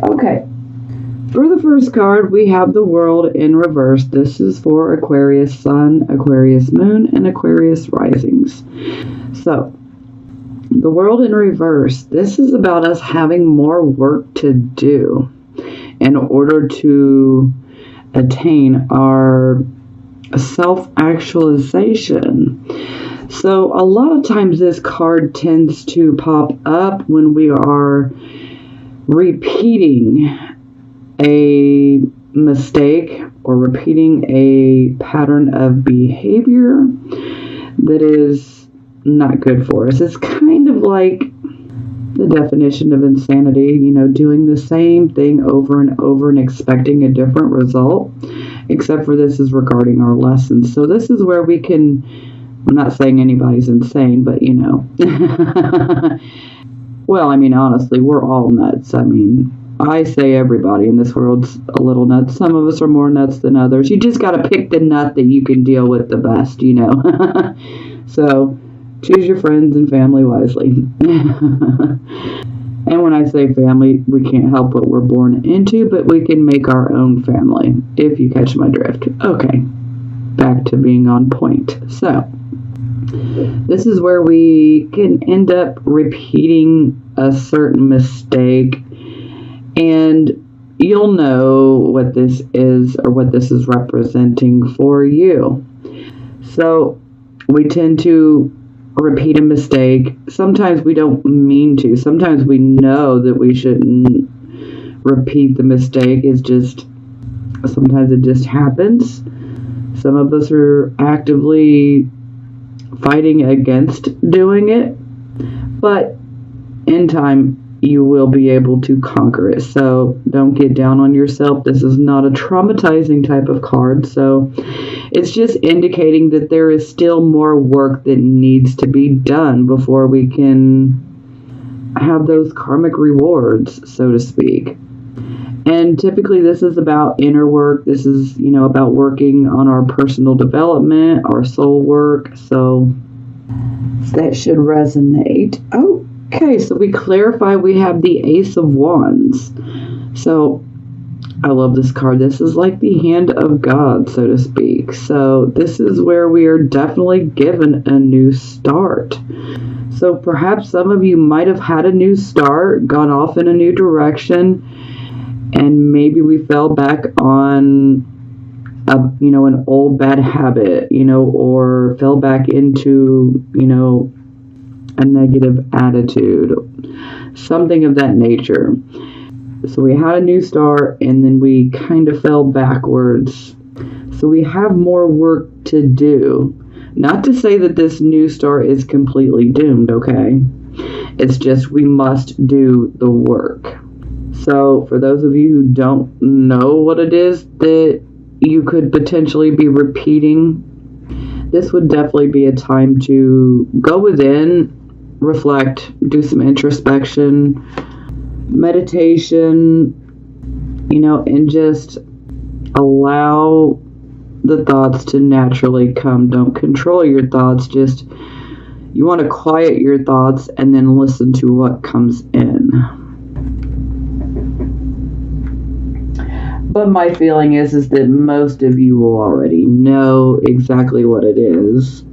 Okay. For the first card, we have the world in reverse. This is for Aquarius Sun, Aquarius Moon, and Aquarius Risings. So, the world in reverse, this is about us having more work to do in order to attain our self-actualization. So a lot of times this card tends to pop up when we are repeating a mistake or repeating a pattern of behavior that is not good for us. It's kind of like the definition of insanity, doing the same thing over and over and expecting a different result, except for this is regarding our lessons. So this is where we can, I'm not saying anybody's insane, but well, honestly, we're all nuts. I say everybody in this world's a little nuts. Some of us are more nuts than others. You just got to pick the nut that you can deal with the best, So, choose your friends and family wisely. And when I say family, we can't help what we're born into, but we can make our own family, if you catch my drift. Okay, back to being on point. So, this is where we can end up repeating a certain mistake, and you'll know what this is or what this is representing for you. So, we tend to repeat a mistake. Sometimes we don't mean to. Sometimes we know that we shouldn't repeat the mistake. Sometimes it just happens. Some of us are actively fighting against doing it, but in time you will be able to conquer it. So don't get down on yourself. This is not a traumatizing type of card, so it's just indicating that there is still more work that needs to be done before we can have those karmic rewards, so to speak. And typically this is about inner work. This is, about working on our personal development, our soul work. So that should resonate. Okay, so we clarify we have the Ace of Wands. So I love this card. This is like the hand of God, so to speak. So this is where we are definitely given a new start. So perhaps some of you might have had a new start, gone off in a new direction, and maybe we fell back on an old bad habit, or fell back into, a negative attitude, something of that nature. So we had a new start, and then we kind of fell backwards. So we have more work to do. Not to say that this new start is completely doomed, okay? It's just we must do the work. So for those of you who don't know what it is that you could potentially be repeating, this would definitely be a time to go within, reflect, do some introspection, meditation, and just allow the thoughts to naturally come. Don't control your thoughts. Just, you want to quiet your thoughts and then listen to what comes in. But my feeling is that most of you will already know exactly what it is.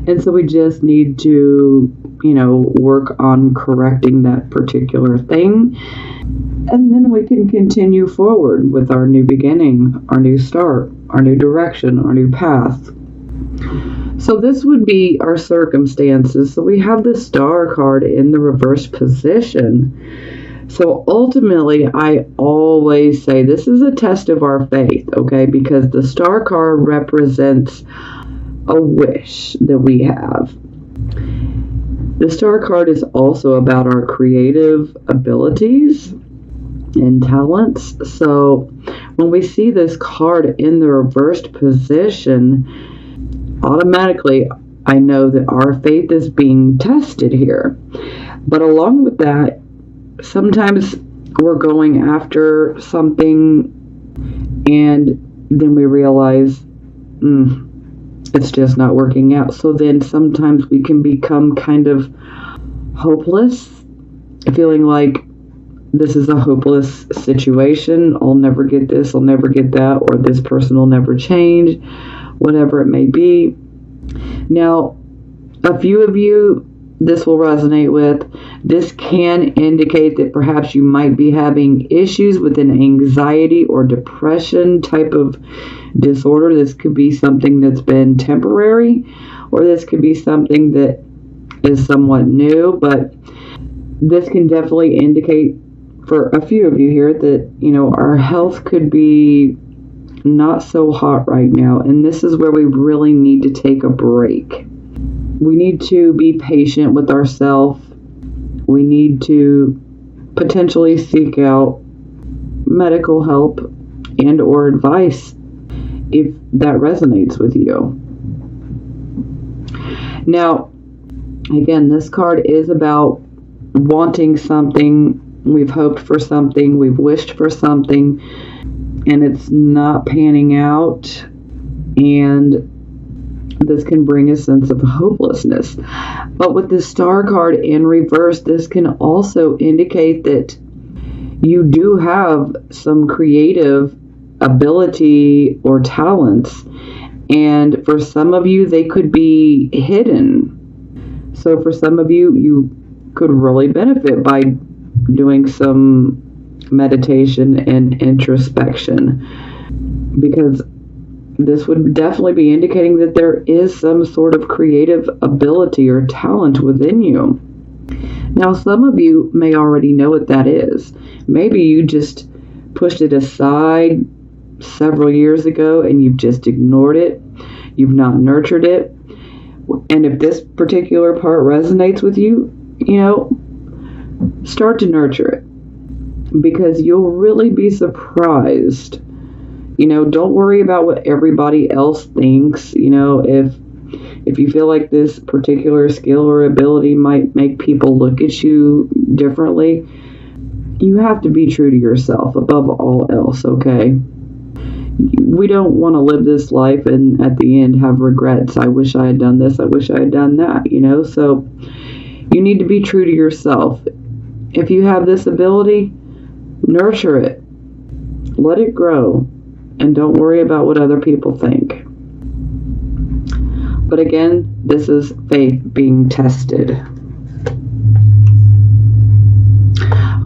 And so we just need to, work on correcting that particular thing. And then we can continue forward with our new beginning, our new start, our new direction, our new path. So this would be our circumstances. So we have the Star card in the reverse position. So ultimately, I always say this is a test of our faith, okay? Because the Star card represents a wish that we have. The Star card is also about our creative abilities and talents. So when we see this card in the reversed position, automatically I know that our faith is being tested here. But along with that, sometimes we're going after something and then we realize it's just not working out. So then sometimes we can become kind of hopeless, feeling like this is a hopeless situation. I'll never get this, I'll never get that, or this person will never change, whatever it may be. Now, a few of you this will resonate with. This can indicate that perhaps you might be having issues with an anxiety or depression type of disorder. This could be something that's been temporary, or this could be something that is somewhat new, but this can definitely indicate for a few of you here that, our health could be not so hot right now, and this is where we really need to take a break. We need to be patient with ourselves. We need to potentially seek out medical help and or advice if that resonates with you. Now, again, this card is about wanting something. We've hoped for something, we've wished for something, and it's not panning out, and this can bring a sense of hopelessness. But with the Star card in reverse, this can also indicate that you do have some creative ability or talents, and for some of you they could be hidden. So for some of you, you could really benefit by doing some meditation and introspection, because this would definitely be indicating that there is some sort of creative ability or talent within you. Now, some of you may already know what that is. Maybe you just pushed it aside several years ago and you've just ignored it. You've not nurtured it. And if this particular part resonates with you, start to nurture it, because you'll really be surprised. Don't worry about what everybody else thinks. If you feel like this particular skill or ability might make people look at you differently, you have to be true to yourself above all else, okay? We don't want to live this life and at the end have regrets. I wish I had done this, I wish I had done that, So you need to be true to yourself. If you have this ability, nurture it. Let it grow. And don't worry about what other people think. But again, this is faith being tested.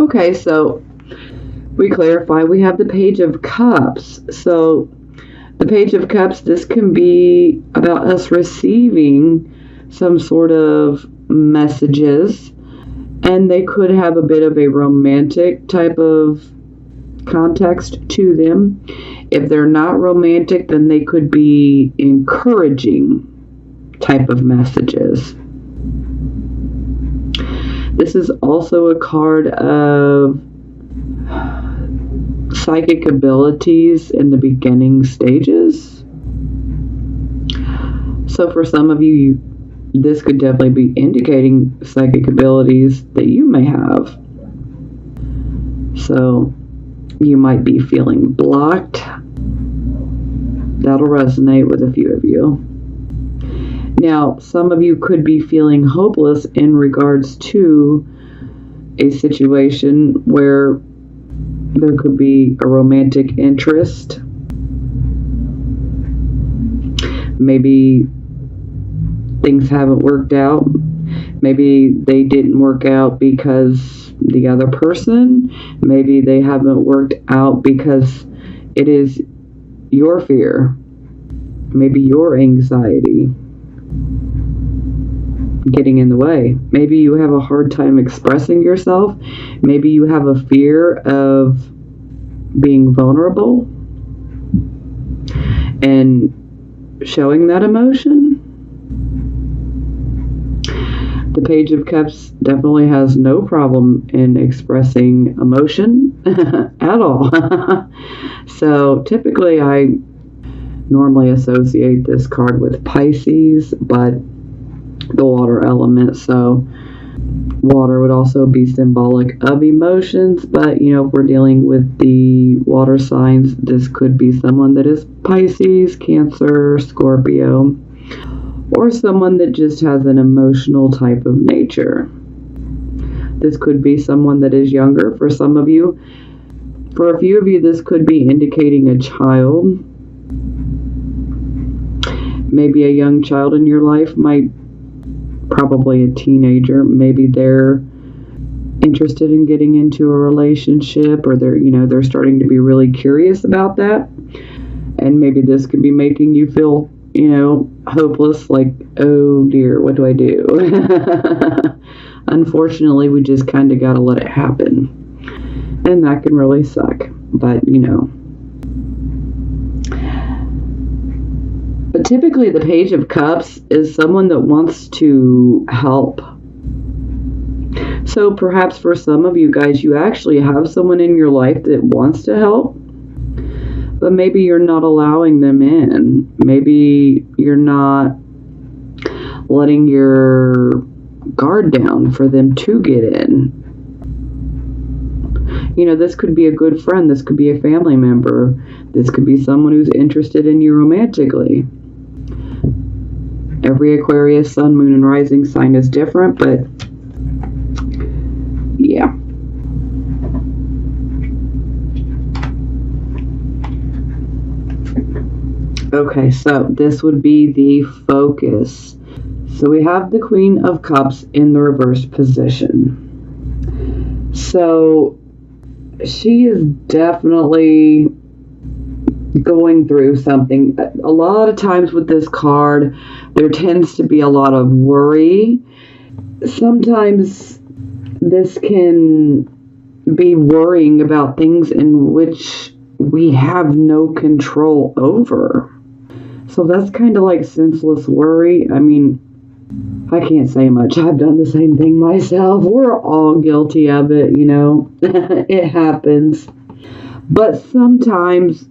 Okay, so we clarify we have the Page of Cups. So the Page of Cups, this can be about us receiving some sort of messages, and they could have a bit of a romantic type of context to them. If they're not romantic, then they could be encouraging type of messages. This is also a card of psychic abilities in the beginning stages. So for some of you, this could definitely be indicating psychic abilities that you may have. So you might be feeling blocked. That'll resonate with a few of you. Now, some of you could be feeling hopeless in regards to a situation where there could be a romantic interest. Maybe things haven't worked out. Maybe they didn't work out because the other person. Maybe they haven't worked out because it is your fear. Maybe your anxiety getting in the way. Maybe you have a hard time expressing yourself. Maybe you have a fear of being vulnerable and showing that emotion. The Page of Cups definitely has no problem in expressing emotion at all. So typically I normally associate this card with Pisces, but the water element. So water would also be symbolic of emotions, but if we're dealing with the water signs, this could be someone that is Pisces, Cancer, Scorpio, or someone that just has an emotional type of nature. This could be someone that is younger for some of you. For a few of you, this could be indicating a child. Maybe a young child in your life, probably a teenager. Maybe they're interested in getting into a relationship, or they're starting to be really curious about that. And maybe this could be making you feel, hopeless, like, oh dear, what do I do? Unfortunately, we just kind of got to let it happen. And that can really suck. But, But typically the Page of Cups is someone that wants to help. So perhaps for some of you guys, you actually have someone in your life that wants to help, but maybe you're not allowing them in. Maybe you're not letting your guard down for them to get in. This could be a good friend. This could be a family member. This could be someone who's interested in you romantically. Every Aquarius, sun, moon, and rising sign is different, but yeah. Okay, so this would be the focus. So we have the Queen of Cups in the reverse position. So she is definitely going through something. A lot of times with this card, there tends to be a lot of worry. Sometimes this can be worrying about things in which we have no control over. So that's kind of like senseless worry. I mean, I can't say much. I've done the same thing myself. We're all guilty of it, It happens. But sometimes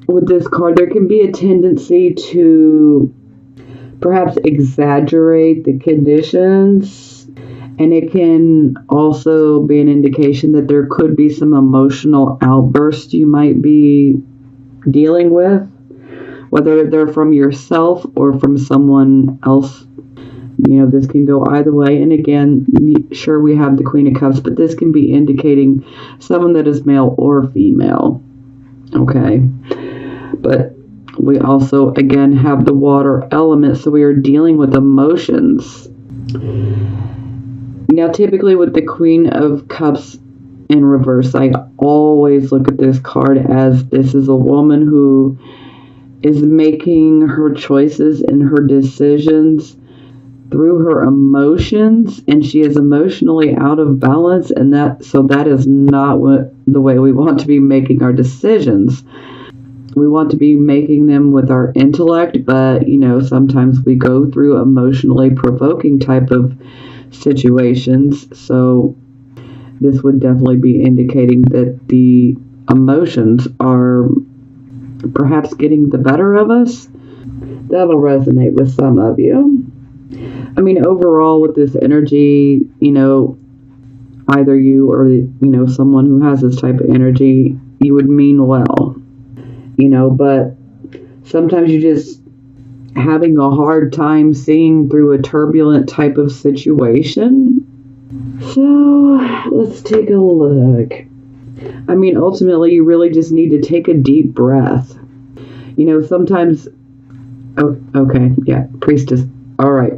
with this card, there can be a tendency to perhaps exaggerate the conditions. And it can also be an indication that there could be some emotional outbursts you might be dealing with, whether they're from yourself or from someone else. This can go either way. And again, sure, we have the Queen of Cups, but this can be indicating someone that is male or female. Okay. But we also, again, have the water element, so we are dealing with emotions. Now, typically with the Queen of Cups in reverse, I always look at this card as this is a woman who is making her choices and her decisions through her emotions, and she is emotionally out of balance, and that is not the way we want to be making our decisions. We want to be making them with our intellect, but sometimes we go through emotionally provoking type of situations. So this would definitely be indicating that the emotions are perhaps getting the better of us. That'll resonate with some of you. I mean, overall with this energy, either you or, someone who has this type of energy, you would mean well, but sometimes you just having a hard time seeing through a turbulent type of situation. So let's take a look. I mean, ultimately, you really just need to take a deep breath. Sometimes, okay, yeah, Priestess. All right.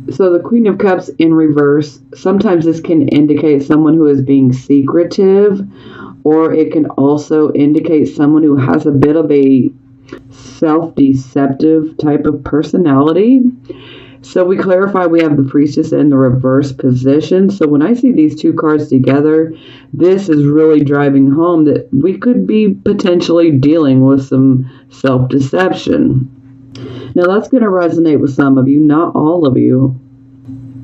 So the Queen of Cups in reverse, sometimes this can indicate someone who is being secretive, or it can also indicate someone who has a bit of a self-deceptive type of personality. So we clarify we have the Priestess in the reverse position. So when I see these two cards together, this is really driving home that we could be potentially dealing with some self-deception. Now that's going to resonate with some of you, not all of you.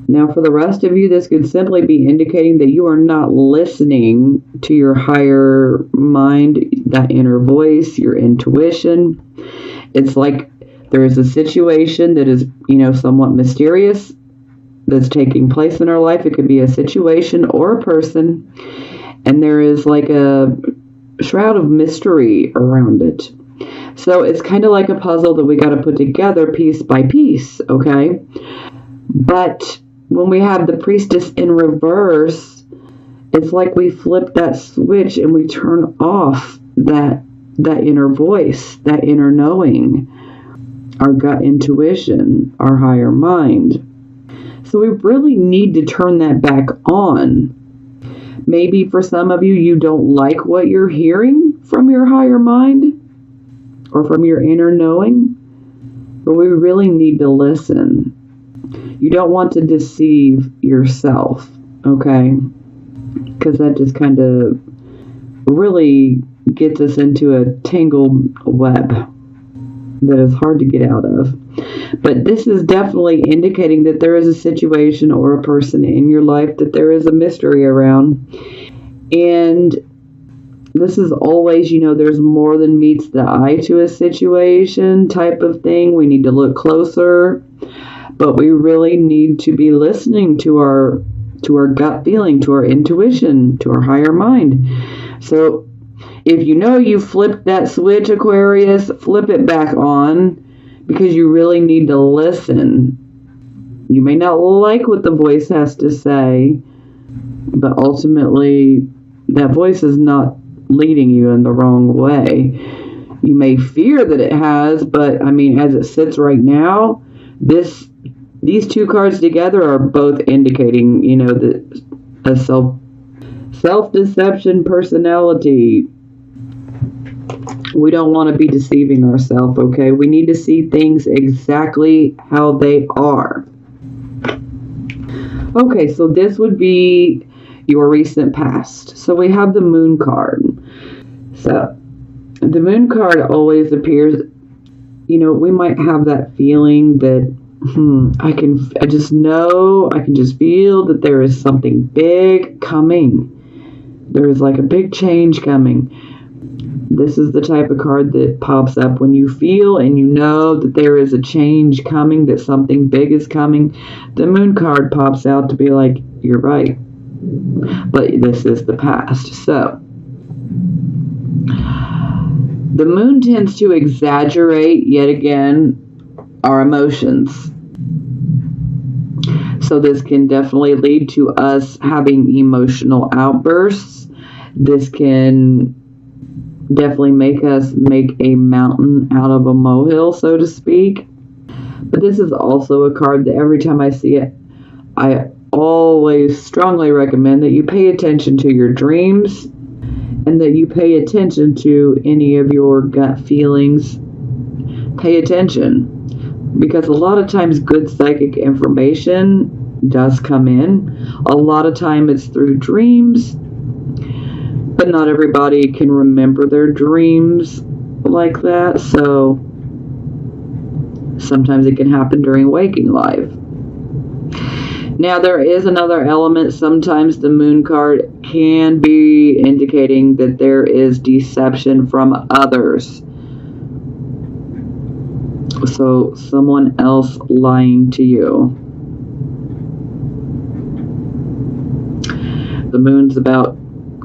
Now for the rest of you, this could simply be indicating that you are not listening to your higher mind, that inner voice, your intuition. It's like there is a situation that is, somewhat mysterious that's taking place in our life. It could be a situation or a person, and there is like a shroud of mystery around it. So it's kind of like a puzzle that we got to put together piece by piece, okay? But when we have the priestess in reverse, it's like we flip that switch and we turn off that inner voice, that inner knowing, our gut intuition, our higher mind. So we really need to turn that back on. Maybe for some of you, you don't like what you're hearing from your higher mind or from your inner knowing, but we really need to listen. You don't want to deceive yourself, okay? Because that just kind of really gets us into a tangled web that is hard to get out of. But this is definitely indicating that there is a situation or a person in your life that there is a mystery around. And this is always, there's more than meets the eye to a situation type of thing. We need to look closer, but we really need to be listening to our gut feeling, to our intuition, to our higher mind. So if you flipped that switch, Aquarius, flip it back on, because you really need to listen. You may not like what the voice has to say, but ultimately that voice is not leading you in the wrong way. You may fear that it has, but as it sits right now, these two cards together are both indicating, that a self-deception personality. We don't want to be deceiving ourselves, okay? We need to see things exactly how they are. Okay, so this would be your recent past. So we have the Moon card. So the Moon card always appears, we might have that feeling that I can just feel that there is something big coming. There is like a big change coming. This is the type of card that pops up when you feel and you know that there is a change coming, that something big is coming. The Moon card pops out to be like, you're right. But this is the past. So the Moon tends to exaggerate, yet again, our emotions. So this can definitely lead to us having emotional outbursts. This can definitely make us make a mountain out of a molehill, so to speak. But this is also a card that every time I see it, I always strongly recommend that you pay attention to your dreams and that you pay attention to any of your gut feelings. Pay attention, because a lot of times good psychic information does come in. A lot of time it's through dreams, but not everybody can remember their dreams like that, so sometimes it can happen during waking life. Now, there is another element. Sometimes the Moon card can be indicating that there is deception from others. So, someone else lying to you. The Moon's about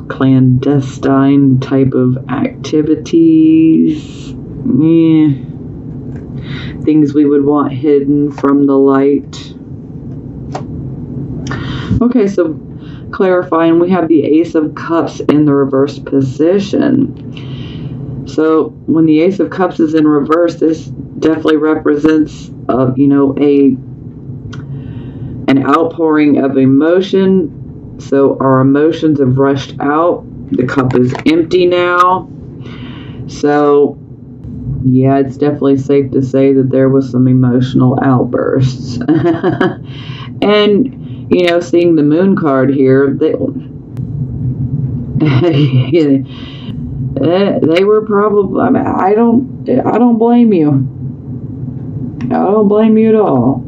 clandestine type of activities. Things we would want hidden from the light. Okay, so clarifying, we have the Ace of Cups in the reverse position. So when the Ace of Cups is in reverse, this definitely represents an outpouring of emotion. So our emotions have rushed out. The cup is empty now. So yeah, it's definitely safe to say that there was some emotional outbursts. And seeing the Moon card here, they were probably, I don't blame you. I don't blame you at all.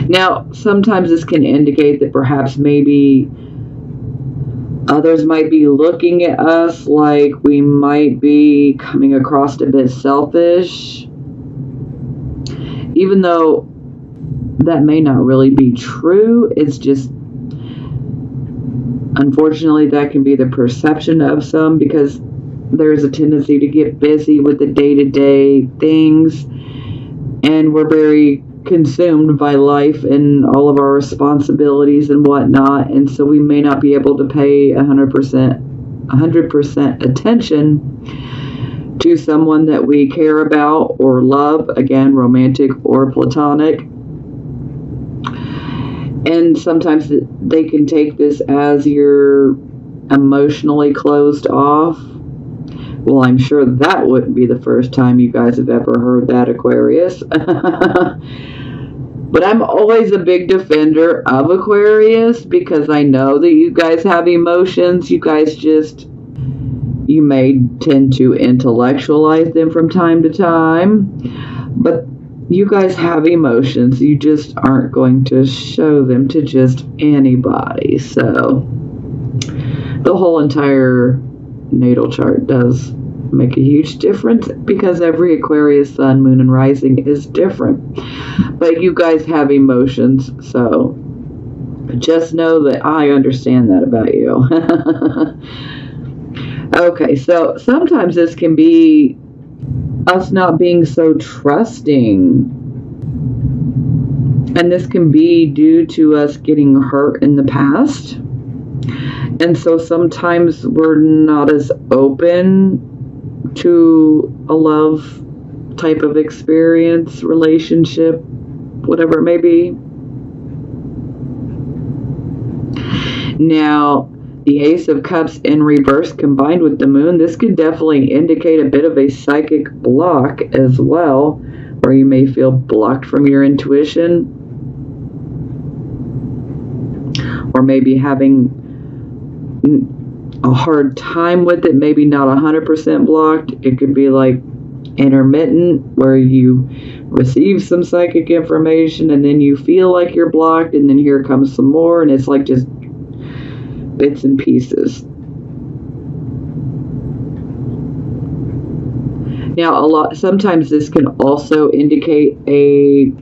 Now, sometimes this can indicate that perhaps maybe others might be looking at us like we might be coming across a bit selfish, even though that may not really be true. It's just, unfortunately, that can be the perception of some, because there's a tendency to get busy with the day-to-day things and we're very consumed by life and all of our responsibilities and whatnot, and so we may not be able to pay 100% attention to someone that we care about or love, again, romantic or platonic. And sometimes they can take this as you're emotionally closed off. Well, I'm sure that wouldn't be the first time you guys have ever heard that, Aquarius. But I'm always a big defender of Aquarius because I know that you guys have emotions. You may tend to intellectualize them from time to time, but you guys have emotions. You just aren't going to show them to just anybody. So the whole entire natal chart does make a huge difference because every Aquarius sun, moon, and rising is different. But you guys have emotions, so just know that I understand that about you. Okay, so sometimes this can be us not being so trusting. And this can be due to us getting hurt in the past. And so sometimes we're not as open to a love type of experience, relationship, whatever it may be. Now, the Ace of Cups in reverse combined with the Moon, this could definitely indicate a bit of a psychic block as well, where you may feel blocked from your intuition, or maybe having a hard time with it, maybe not 100% blocked. It could be like intermittent, where you receive some psychic information and then you feel like you're blocked, and then here comes some more, and it's like just bits and pieces. Now, sometimes this can also indicate that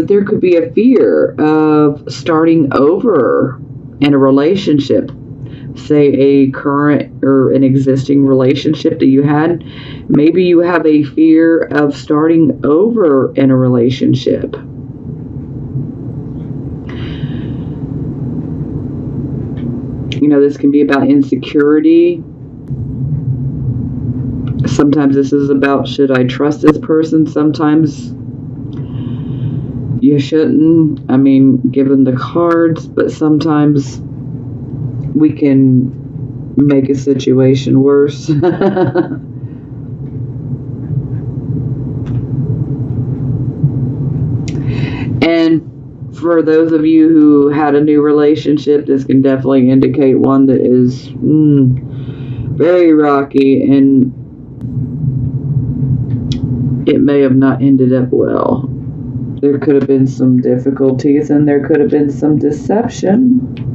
there could be a fear of starting over in a relationship, say a current or an existing relationship that you had. Maybe you have a fear of starting over in a relationship. This can be about insecurity. Sometimes this is about, should I trust this person? Sometimes you shouldn't. I mean, given the cards, but sometimes we can make a situation worse. And for those of you who had a new relationship, this can definitely indicate one that is very rocky, and it may have not ended up well. There could have been some difficulties, and there could have been some deception.